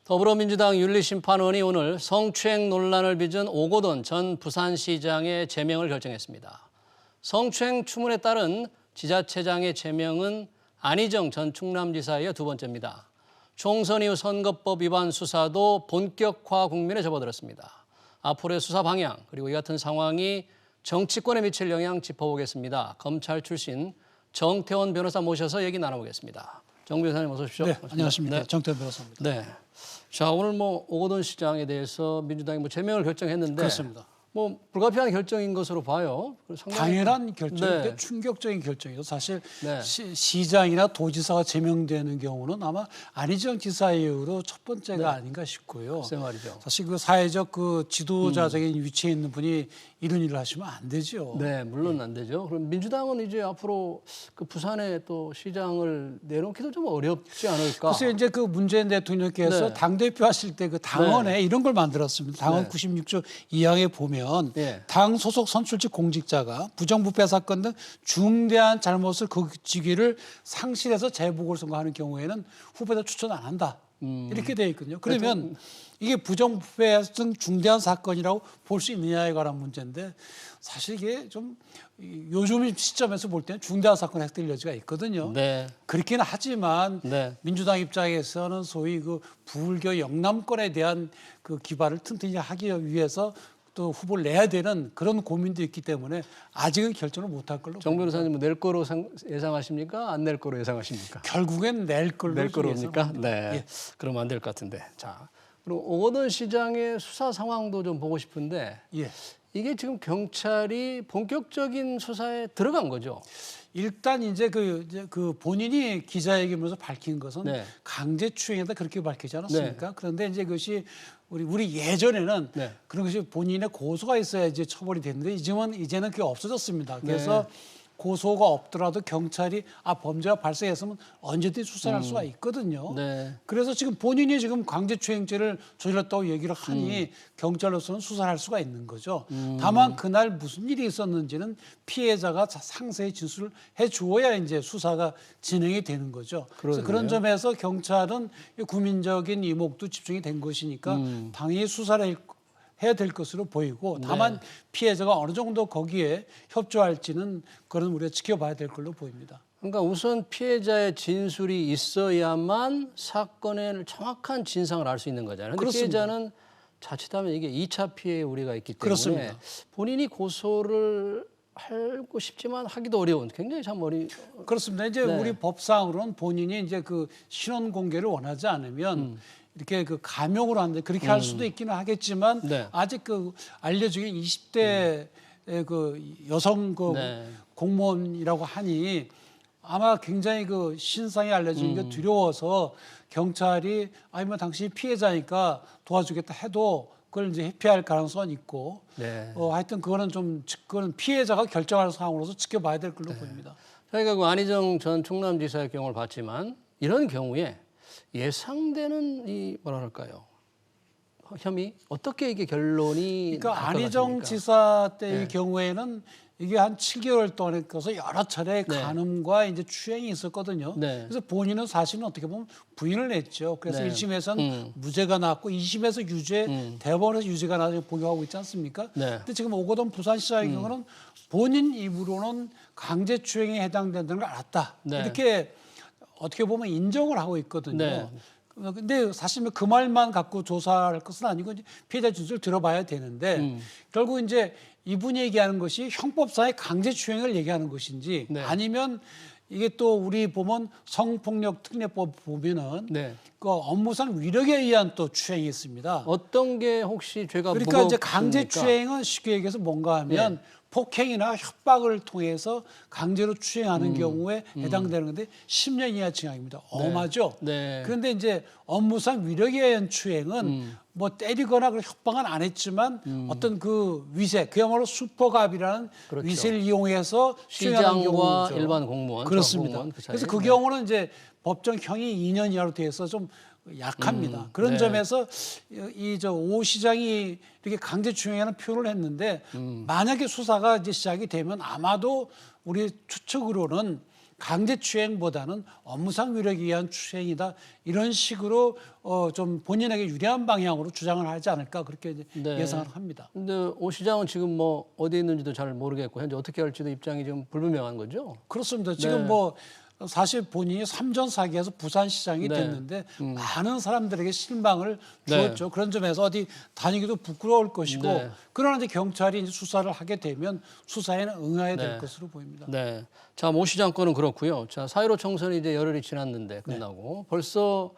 더불어민주당 윤리심판원이 오늘 성추행 논란을 빚은 오고돈 전 부산시장의 제명을 결정했습니다. 성추행 추문에 따른 지자체장의 제명은 안희정 전 충남지사에 이어 두 번째입니다. 총선 이후 선거법 위반 수사도 본격화 국면에 접어들었습니다. 앞으로의 수사 방향 그리고 이 같은 상황이 정치권에 미칠 영향 짚어보겠습니다. 검찰 출신 정태원 변호사 모셔서 얘기 나눠보겠습니다. 정 변호사님 어서 오십시오. 네, 안녕하십니까. 네. 정태원 변호사입니다. 네. 자, 오늘 오고돈 시장에 대해서 민주당이 제명을 결정했는데 그렇습니다. 불가피한 결정인 것으로 봐요. 당연한 결정인데 네. 충격적인 결정이죠. 사실 네. 시장이나 도지사가 제명되는 경우는 아마 안희정 지사 이후로 첫 번째가 아닌가 싶고요. 글쎄 말이죠. 사실 그 사회적 그 지도자적인 위치에 있는 분이 이런 일을 하시면 안 되죠. 네, 물론 안 되죠. 그럼 민주당은 이제 앞으로 그 부산에 또 시장을 내놓기도 좀 어렵지 않을까? 그래서 이제 그 문재인 대통령께서 네. 당대표 하실 때 그 당원에 이런 걸 만들었습니다. 당원 네. 96조 2항에 보면 네. 당 소속 선출직 공직자가 부정부패 사건 등 중대한 잘못을 그 직위를 상실해서 재보궐선거하는 경우에는 후보자 추천 안 한다. 이렇게 되어 있거든요. 그러면 이게 부정부패 등 중대한 사건이라고 볼 수 있느냐에 관한 문제인데 사실 이게 좀 요즘 시점에서 볼 때는 중대한 사건에 해당될 여지가 있거든요. 네. 그렇긴 하지만 네. 민주당 입장에서는 소위 그 불교 영남권에 대한 그 기반을 튼튼히 하기 위해서 또 후보를 내야 되는 그런 고민도 있기 때문에 아직은 결정을 못할 걸로 정 변호사님은 낼 거로 예상하십니까? 안 낼 거로 예상하십니까? 결국엔 낼 걸로 낼 거로입니까? 예상합니다. 네. 예. 그러면 안 될 것 같은데. 자, 그리고 오거돈 시장의 수사 상황도 좀 보고 싶은데 예. 이게 지금 경찰이 본격적인 수사에 들어간 거죠. 일단 이제 그 본인이 기자회견에서 밝힌 것은 네. 강제추행이다 그렇게 밝히지 않았습니까? 그런데 이제 그것이 우리 예전에는 네. 그런 것이 본인의 고소가 있어야 이제 처벌이 됐는데 이제는 그게 없어졌습니다. 그래서 고소가 없더라도 경찰이 범죄가 발생했으면 언제든지 수사할 수가 있거든요. 네. 그래서 지금 본인이 지금 강제추행죄를 저질렀다고 얘기를 하니 경찰로서는 수사를 할 수가 있는 거죠. 다만 그날 무슨 일이 있었는지는 피해자가 상세히 진술을 해 주어야 이제 수사가 진행이 되는 거죠. 그래서 그런 점에서 경찰은 국민적인 이목도 집중이 된 것이니까 당연히 수사를 해야 될 것으로 보이고 다만 피해자가 어느 정도 거기에 협조할지는 그런 우리가 지켜봐야 될 걸로 보입니다. 그러니까 우선 피해자의 진술이 있어야만 사건의 정확한 진상을 알 수 있는 거잖아요. 그런데 피해자는 자칫하면 이게 2차 피해 우려가 있기 때문에 그렇습니다. 본인이 고소를 하고 싶지만 하기도 어려운 굉장히 참 그렇습니다. 이제 우리 법상으로는 본인이 이제 그 신원 공개를 원하지 않으면 이렇게 그 감용으로 하는데 그렇게 할 수도 있기는 하겠지만 아직 그 알려지긴 20대 그 여성 그 공무원이라고 하니 아마 굉장히 그 신상이 알려지는 게 두려워서 경찰이 아니면 당신이 피해자니까 도와주겠다 해도 그걸 이제 회피할 가능성은 있고 하여튼 그거는 피해자가 결정할 상황으로서 지켜봐야 될 걸로 보입니다. 저희가 그 안희정 전 충남지사의 경우를 봤지만 이런 경우에 예상되는 이 뭐랄까요 혐의 어떻게 이게 결론이 그러니까 안희정 지사 때의 경우에는 이게 한 7개월 동안에 거서 여러 차례 간음과 이제 추행이 있었거든요. 그래서 본인은 사실은 어떻게 보면 부인을 했죠. 그래서 1심에서는 무죄가 나왔고 2심에서 유죄, 대법원에서 유죄가 나서 복용하고 있지 않습니까? 근데 지금 오거돈 부산시장의 경우는 본인 입으로는 강제추행에 해당된다는 걸 알았다. 이렇게 어떻게 보면 인정을 하고 있거든요. 근데 사실 그 말만 갖고 조사할 것은 아니고 피해자 진술을 들어봐야 되는데 결국 이제 이분이 얘기하는 것이 형법상의 강제추행을 얘기하는 것인지 아니면 이게 또 우리 보면 성폭력 특례법 보면은 그 업무상 위력에 의한 또 추행이 있습니다. 어떤 게 혹시 죄가 그러니까 이제 강제추행은 쉽게 얘기해서 뭔가 하면 폭행이나 협박을 통해서 강제로 추행하는 경우에 해당되는 건데 10년 이하 징역입니다. 엄하죠. 그런데 이제 업무상 위력에 의한 추행은 뭐 때리거나 협박은 안 했지만 어떤 그 위세, 그야말로 슈퍼갑이라는 위세를 이용해서 추행하는 경우죠. 일반 공무원, 그렇습니다. 공무원 그래서 그 경우는 이제 법정형이 2년 이하로 돼서 좀 약합니다. 그런 점에서 이 오 시장이 이렇게 강제추행하는 표현을 했는데 만약에 수사가 이제 시작이 되면 아마도 우리 추측으로는 강제추행보다는 업무상 위력에 의한 추행이다. 이런 식으로 좀 본인에게 유리한 방향으로 주장을 하지 않을까 그렇게 이제 네. 예상을 합니다. 근데 오 시장은 지금 뭐 어디 있는지도 잘 모르겠고 현재 어떻게 할지도 입장이 좀 불분명한 거죠? 그렇습니다. 지금 네. 뭐 사실 본인이 삼전사기에서 부산시장이 네. 됐는데 많은 사람들에게 실망을 주었죠. 네. 그런 점에서 어디 다니기도 부끄러울 것이고 네. 그러나 이제 경찰이 이제 수사를 하게 되면 수사에는 응해야 될 네. 것으로 보입니다. 네. 자, 모 시장 건은 그렇고요. 자, 4.15 총선이 이제 열흘이 지났는데 끝나고 벌써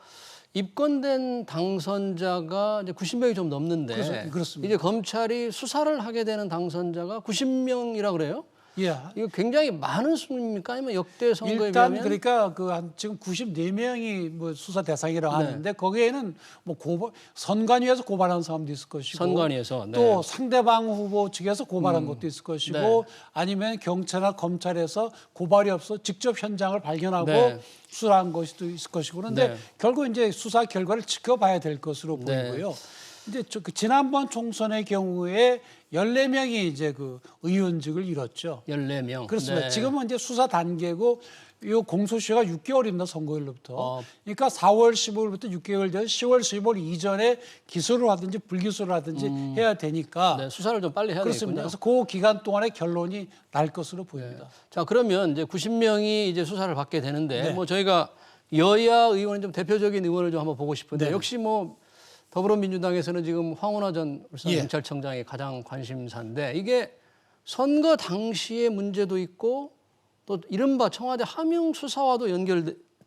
입건된 당선자가 이제 90명이 좀 넘는데 그렇습니다. 이제 검찰이 수사를 하게 되는 당선자가 90명이라 그래요? 예. 이거 굉장히 많은 수입니까? 아니면 역대 선거에 일단 비하면? 그러니까 지금 94명이 뭐 수사 대상이라고 하는데 거기에는 뭐 선관위에서 고발한 사람도 있을 것이고 선관위에서 또 상대방 후보 측에서 고발한 것도 있을 것이고 아니면 경찰이나 검찰에서 고발이 없어 직접 현장을 발견하고 수사한 것도 있을 것이고 그런데 결국 이제 수사 결과를 지켜봐야 될 것으로 보이고요. 이제 지난번 총선의 경우에 14명이 이제 그 의원직을 잃었죠. 14명. 그렇습니다. 지금은 이제 수사 단계고 이 공소시효가 6개월입니다. 선거일로부터. 그러니까 4월 15일부터 6개월 전 10월 15일 이전에 기소를 하든지 불기소를 하든지 해야 되니까 네, 수사를 좀 빨리 해야 그렇습니다. 되겠군요. 그래서 그 기간 동안에 결론이 날 것으로 보입니다. 자, 그러면 이제 90명이 이제 수사를 받게 되는데 뭐 저희가 여야 의원은 좀 대표적인 의원을 좀 한번 보고 싶은데 역시 뭐 더불어민주당에서는 지금 황운하 전 울산경찰청장이 가장 관심사인데 이게 선거 당시의 문제도 있고 또 이른바 청와대 하명 수사와도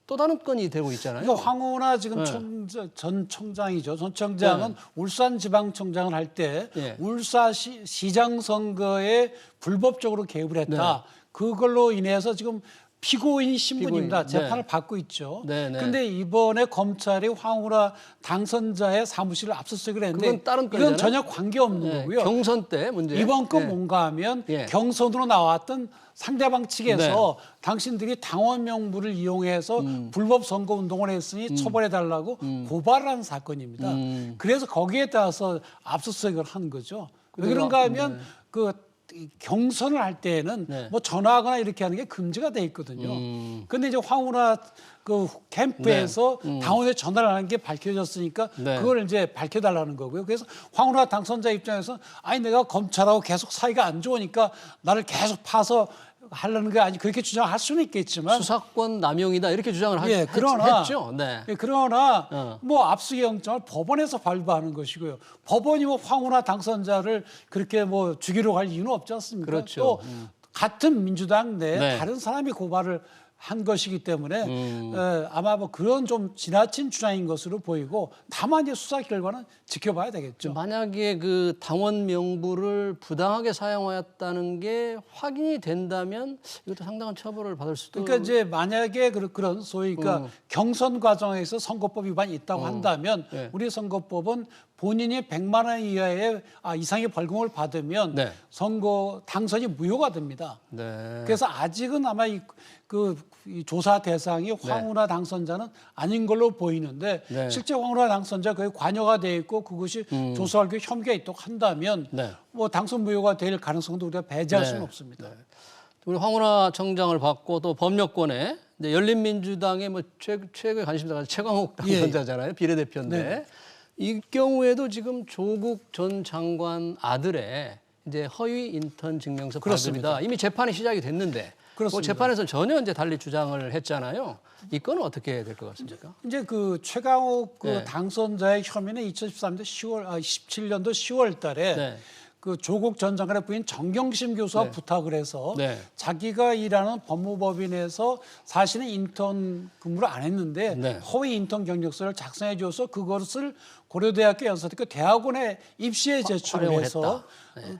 또 다른 건이 되고 있잖아요. 그러니까 황운하 지금 전 청장이죠. 전 청장은 울산지방청장을 할 때 울산시장 선거에 불법적으로 개입을 했다. 그걸로 인해서 지금 피고인 신분입니다. 재판을 받고 있죠. 그런데 이번에 검찰이 황운하 당선자의 사무실을 압수수색을 했는데 그건 다른 이건 전혀 관계없는 거고요. 경선 때 문제. 이번 건 뭔가 하면 경선으로 나왔던 상대방 측에서 당신들이 당원 명부를 이용해서 불법 선거 운동을 했으니 처벌해달라고 고발하는 사건입니다. 그래서 거기에 따라서 압수수색을 한 거죠. 왜 그런가 하면 경선을 할 때에는 뭐 전화하거나 이렇게 하는 게 금지가 돼 있거든요. 그런데 이제 황운하 캠프에서 당원에 전화를 하는 게 밝혀졌으니까 그걸 이제 밝혀달라는 거고요. 그래서 황운하 당선자 입장에서 아니 내가 검찰하고 계속 사이가 안 좋으니까 나를 계속 파서 하려는 게 아니 그렇게 주장할 수는 있겠지만 수사권 남용이다 이렇게 주장을 했죠. 그러나 뭐 압수영장을 법원에서 발부하는 것이고요. 법원이 뭐 황운하 당선자를 그렇게 뭐 죽이러 갈 이유는 없지 않습니까? 그렇죠. 또 같은 민주당 내 다른 사람이 고발을 한 것이기 때문에 아마 뭐 그런 좀 지나친 주장인 것으로 보이고 다만 이제 수사 결과는 지켜봐야 되겠죠. 만약에 그 당원 명부를 부당하게 사용하였다는 게 확인이 된다면 이것도 상당한 처벌을 받을 수도. 그러니까 이제 만약에 그런 소위 그러니까 경선 과정에서 선거법 위반이 있다고 한다면 우리 선거법은 본인이 100만 원 이상의 벌금을 받으면 선거 당선이 무효가 됩니다. 그래서 아직은 아마 이 조사 대상이 황운하 당선자는 아닌 걸로 보이는데 실제 황운하 당선자 거에 관여가 돼 있고 그것이 조사할 게 혐의가 있다고 한다면 뭐 당선 무효가 될 가능성도 우리가 배제할 수는 없습니다. 우리 황운하 청장을 받고 또 법률권에 열린민주당의 뭐 최고의 관심사가 최광욱 당선자잖아요. 비례대표인데 이 경우에도 지금 조국 전 장관 아들의 이제 허위 인턴 증명서 발급이다. 이미 재판이 시작이 됐는데 그 재판에서 전혀 이제 달리 주장을 했잖아요. 이 건은 어떻게 될 것 같습니까? 이제 최강욱 당선자의 혐의는 2017년도 10월 달에 조국 전 장관의 부인 정경심 교수와 부탁을 해서 자기가 일하는 법무법인에서 사실은 인턴 근무를 안 했는데 허위 인턴 경력서를 작성해 줘서 그것을 고려대학교 연세대학교 대학원에 입시에 제출을 해서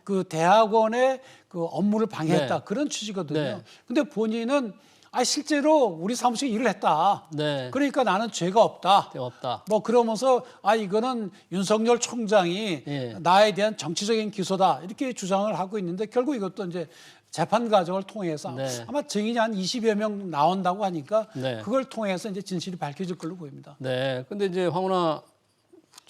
그 대학원의 그 업무를 방해했다. 그런 취지거든요. 근데 본인은 실제로 우리 사무실에 일을 했다. 그러니까 나는 죄가 없다. 뭐 그러면서 이거는 윤석열 총장이 나에 대한 정치적인 기소다. 이렇게 주장을 하고 있는데 결국 이것도 이제 재판 과정을 통해서 아마 증인이 한 20여 명 나온다고 하니까 그걸 통해서 이제 진실이 밝혀질 걸로 보입니다. 근데 이제 황운하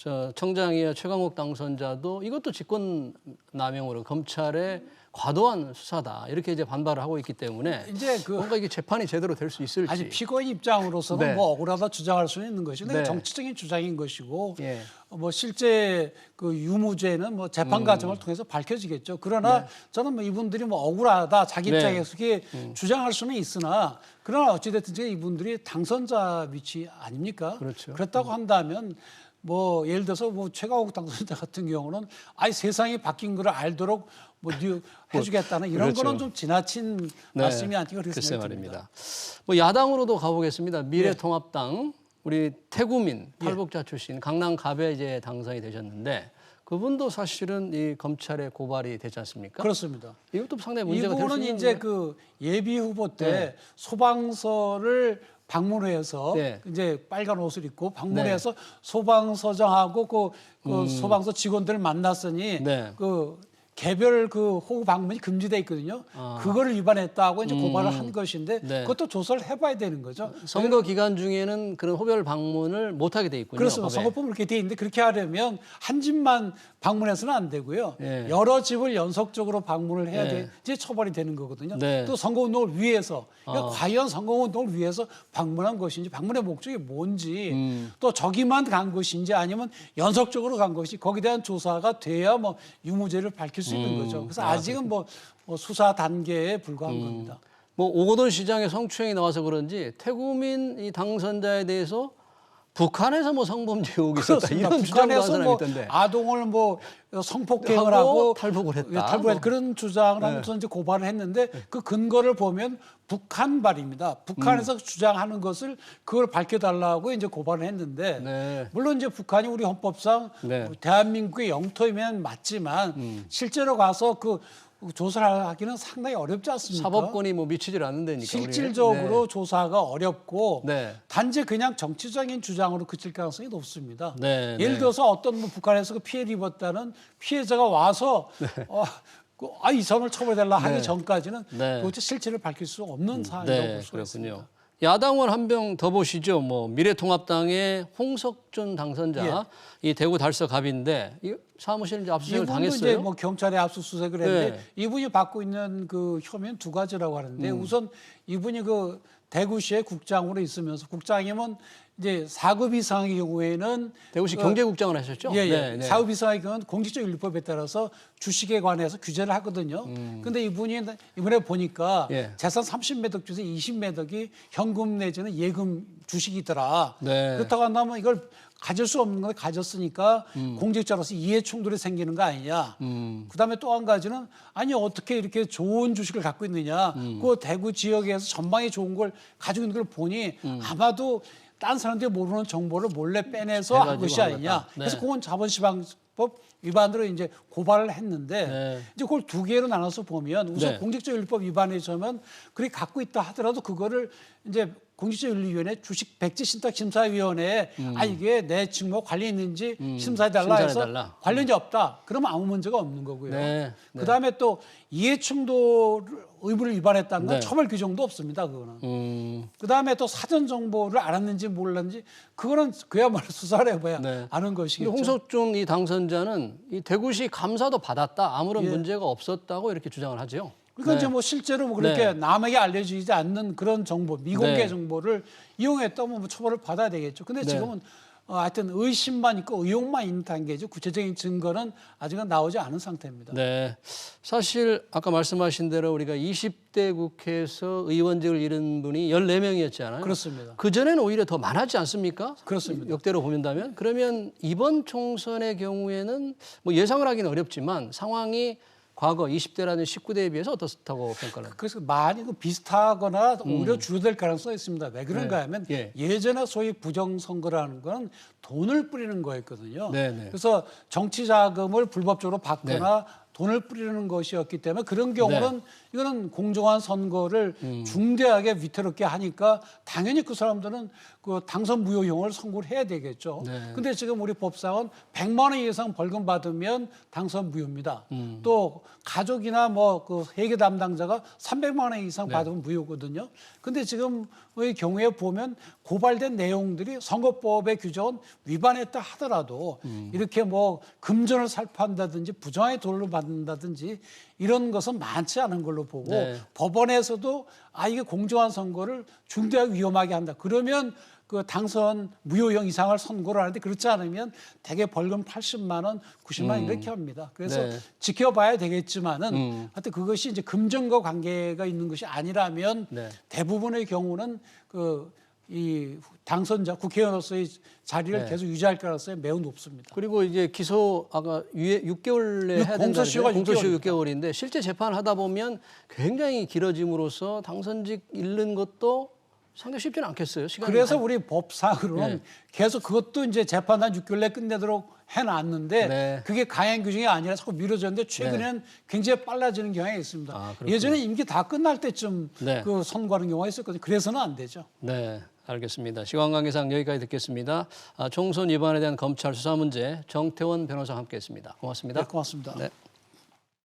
저 청장이야 최강욱 당선자도 이것도 직권남용으로 검찰의 과도한 수사다 이렇게 이제 반발을 하고 있기 때문에 이제 뭔가 이게 재판이 제대로 될 수 있을지. 아니 피고인 입장으로서는 네. 뭐 억울하다 주장할 수는 있는 것이고, 네. 정치적인 주장인 것이고, 예. 뭐 실제 그 유무죄는 뭐 재판 과정을 통해서 밝혀지겠죠. 그러나 네. 저는 뭐 이분들이 뭐 억울하다 자기 네. 입장에서 그렇게 주장할 수는 있으나, 그러나 어찌됐든 이분들이 당선자 위치 아닙니까? 그렇죠. 그렇다고 한다면 뭐 예를 들어서 뭐 최강욱 당선자 같은 경우는 아예 세상이 바뀐 걸 알도록 뭐 해주겠다는 이런 그렇죠. 거는 좀 지나친 말씀이 아니고 그렇게 글쎄 생각이 말입니다. 듭니다. 뭐 야당으로도 가보겠습니다. 미래통합당 우리 태구민 탈북자 출신 강남 갑에 이제 당선이 되셨는데 그분도 사실은 이 검찰에 고발이 되지 않습니까? 그렇습니다. 이것도 상당히 문제가 될 수 이분은 있는 이제 그 예비 후보 때 소방서를 방문해서 네. 이제 빨간 옷을 입고 방문해서 소방서장하고 그 소방서 직원들을 만났으니 네. 그 개별 그 호구 방문이 금지돼 있거든요. 그거를 위반했다고 이제 고발을 한 것인데 네. 그것도 조사를 해봐야 되는 거죠. 선거 기간 중에는 그런 호별 방문을 못하게 돼 있군요. 그렇습니다. 법에. 선거법은 그렇게 돼 있는데 그렇게 하려면 한 집만 방문해서는 안 되고요. 예. 여러 집을 연속적으로 방문을 해야 예. 이제 처벌이 되는 거거든요. 네. 또 선거운동을 위해서 그러니까 과연 선거운동을 위해서 방문한 것인지 방문의 목적이 뭔지 또 저기만 간 것인지 아니면 연속적으로 간 것이 거기에 대한 조사가 돼야 뭐 유무죄를 밝힐 수 있는 거죠. 그래서 아직은 뭐 수사 단계에 불과한 겁니다. 뭐 오거돈 시장의 성추행이 나와서 그런지 태구민 이 당선자에 대해서 북한에서 뭐 성범죄 의혹이 있었다 그렇습니다. 이런 주장도 한 북한에서 사람이 뭐 있던데. 성폭행을 뭐 성폭행을 하고 하고 탈북을 했다. 예, 탈북을 뭐. 그런 주장을 하면서 이제 고발을 했는데 그 근거를 보면 북한발입니다. 북한에서 주장하는 것을 그걸 밝혀달라고 이제 고발을 했는데 네. 물론 이제 북한이 우리 헌법상 네. 대한민국의 영토이면 맞지만 실제로 가서 그 조사를 하기는 상당히 어렵지 않습니까? 사법권이 뭐 미치질 않는다니까. 실질적으로 조사가 어렵고 네. 단지 그냥 정치적인 주장으로 그칠 가능성이 높습니다. 네, 예를 네. 들어서 어떤 뭐 북한에서 그 피해를 입었다는 피해자가 와서 이 사람을 처벌해달라 하기 전까지는 네. 그것도 실체를 밝힐 수 없는 사안이라고 네, 볼 수가 그렇군요. 있습니다. 야당원 한 명 더 보시죠. 뭐 미래통합당의 홍석준 당선자 이 대구 달서갑인데 이 사무실 이제 압수수색을 이분도 당했어요. 이제 뭐 경찰에 압수수색을 했는데 네. 이분이 받고 있는 그 혐의는 두 가지라고 하는데 우선 이분이 그 대구시의 국장으로 있으면서 국장이면 이제 4급 이상의 경우에는 대구시 경제국장을 하셨죠? 예, 예. 네, 네. 4급 이상의 경우는 공직자윤리법에 따라서 주식에 관해서 규제를 하거든요. 근데 이분이 이번에 보니까 예. 재산 30매덕 중에서 20매덕이 현금 내지는 예금 주식이더라. 네. 그렇다고 한다면 이걸 가질 수 없는 걸 가졌으니까 공직자로서 이해 충돌이 생기는 거 아니냐. 그다음에 또 한 가지는 아니 어떻게 이렇게 좋은 주식을 갖고 있느냐. 그 대구 지역에서 전망이 좋은 걸 가지고 있는 걸 보니 아마도 딴 사람들이 모르는 정보를 몰래 빼내서 한 것이 한 아니냐. 거다. 네. 그래서 그건 자본시장법 위반으로 이제 고발을 했는데 네. 이제 그걸 두 개로 나눠서 보면 우선 네. 공직자윤리법 위반이라면 그렇게 갖고 있다 하더라도 그거를 이제 공직자윤리위원회 주식 백지 신탁 심사위원회에 이게 내 직무 관리 있는지 심사해달라 해서 심사해달라. 관련이 없다. 그러면 아무 문제가 없는 거고요. 네. 네. 그다음에 또 이해충돌 의무를 위반했다는 건 네. 처벌 규정도 없습니다. 그거는. 그다음에 또 사전 정보를 알았는지 몰랐는지 그거는 그야말로 수사를 해봐야 네. 아는 근데 것이겠죠. 홍석준 이 당선자는 이 대구시 감사도 받았다. 아무런 예. 문제가 없었다고 이렇게 주장을 하죠. 그러니까 네. 이제 뭐 실제로 뭐 그렇게 네. 남에게 알려지지 않는 그런 정보, 미공개 네. 정보를 이용했다면 뭐 처벌을 받아야 되겠죠. 근데 네. 지금은 하여튼 의심만 있고 의혹만 있는 단계죠. 구체적인 증거는 아직은 나오지 않은 상태입니다. 네. 사실 아까 말씀하신 대로 우리가 20대 국회에서 의원직을 잃은 분이 14명이었잖아요. 그렇습니다. 그전에는 오히려 더 많았지 않습니까? 그렇습니다. 역대로 보면다면. 그러면 이번 총선의 경우에는 뭐 예상을 하기는 어렵지만 상황이 과거 20대라는 19대에 비해서 어떻다고 평가를 합니까? 그래서 많이 비슷하거나 오히려 줄어들 가능성이 있습니다. 왜 그런가 네. 하면 예. 예전에 소위 부정선거라는 건 돈을 뿌리는 거였거든요. 네, 네. 그래서 정치 자금을 불법적으로 받거나 돈을 뿌리는 것이었기 때문에 그런 경우는 이거는 공정한 선거를 중대하게 위태롭게 하니까 당연히 그 사람들은 그 당선 무효형을 선고를 해야 되겠죠. 네. 근데 지금 우리 법상은 100만 원 이상 벌금 받으면 당선 무효입니다. 또 가족이나 뭐 그 회계 담당자가 300만 원 이상 받으면 무효거든요. 근데 지금의 경우에 보면 고발된 내용들이 선거법의 규정은 위반했다 하더라도 이렇게 뭐 금전을 살포한다든지 부정의 도를 받는다든지 이런 것은 많지 않은 걸로 보고 네. 법원에서도 이게 공정한 선거를 중대하게 위험하게 한다. 그러면 그 당선 무효형 이상을 선고를 하는데 그렇지 않으면 대개 벌금 80만 원, 90만 원 이렇게 합니다. 그래서 네. 지켜봐야 되겠지만은 하여튼 그것이 이제 금전과 관계가 있는 것이 아니라면 네. 대부분의 경우는 이 당선자 국회의원으로서의 자리를 네. 계속 유지할 가능성이 매우 높습니다. 그리고 이제 기소 아까 6개월 내에 해야 된다는 공소시효가 공소시효 6개월입니다. 6개월인데 실제 재판을 하다 보면 굉장히 길어짐으로써 당선직 잃는 것도 상당히 쉽지는 않겠어요. 시간이 그래서 우리 법상으로는 네. 계속 그것도 이제 재판 한 6개월 내에 끝내도록 해놨는데 네. 그게 강행 규정이 아니라 자꾸 미뤄졌는데 최근에는 굉장히 빨라지는 경향이 있습니다. 그렇군요. 예전에 임기 다 끝날 때쯤 네. 그 선고하는 경우가 있었거든요. 그래서는 안 되죠. 네, 알겠습니다. 시간 관계상 여기까지 듣겠습니다. 총선 위반에 대한 검찰 수사 문제 정태원 변호사와 함께했습니다. 고맙습니다. 네, 고맙습니다. 네.